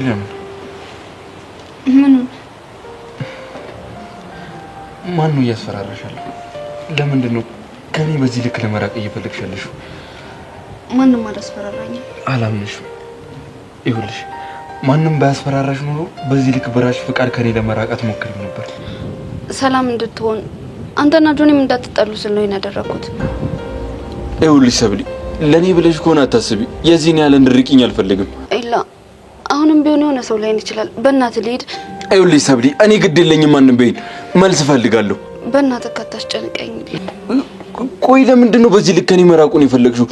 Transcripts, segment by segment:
ለምን ምን ማን ነው ያስፈራራሻል? ለምንድን ነው ከኔ በዚህ ልክ ለመራቅ እየፈለግሻለሽ? ማንንም አላስፈራራኝም። አላምንሽም። ይኸውልሽ ማንንም ባያስፈራራሽ ኖሮ በዚህ ልክ በራሽ ፍቃድ ከኔ ለመራቃት ሞክሪ ነበር። ሰላም እንድትሆን አንተና ጆኒም እንዳትጣሉ ስል ነው ያደረኩት። ይኸውልሽ ሰብሊ ለኔ ብለሽ ከሆነ አታስቢ። የዚህን ያለ እንድርቂኝ አልፈልግም። ኢላ አሁንም ቢሆን የሆነ ሰው ላይን ይችላል። በእናትህ ልሂድ። ይኸውልሽ ሰብሊ እኔ ግድ የለኝም ማንንም በይኝ። መልስ ፈልጋለሁ። በእናትህ ካታስጨንቀኝ። ቆይ ለምንድን ነው በዚህ ልክ ከኔ መራቁን የፈለግሽው?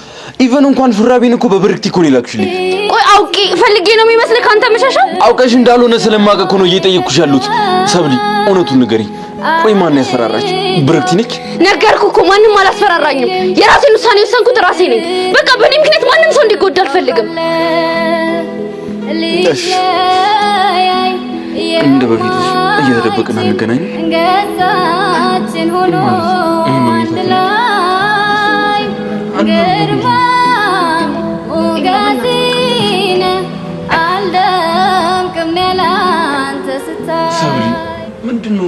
ኢቨን እንኳን ሹራቤን እኮ በብርክቲ እኮ ነው የላክሽልኝ። ቆይ አውቄ ፈልጌ ነው የሚመስልህ? ካንተ መሻሻው አውቀሽ እንዳልሆነ ስለማውቅ እኮ ነው እየጠየቅኩሽ ያሉት። ሰብሊ እውነቱን ንገሪኝ። ቆይ ማን ያስፈራራች? ብርክቲ ነች? ነገርኩ እኮ ማንንም አላስፈራራኝም። የራሴን ውሳኔ ወሰንኩት ራሴ ነኝ። በቃ በእኔ ምክንያት ማንም ሰው እንዲጎዳ አልፈልግም። እሺ እንደ በፊቱ እየተደበቅን አንገናኝ። ሰብሊ ምንድነው?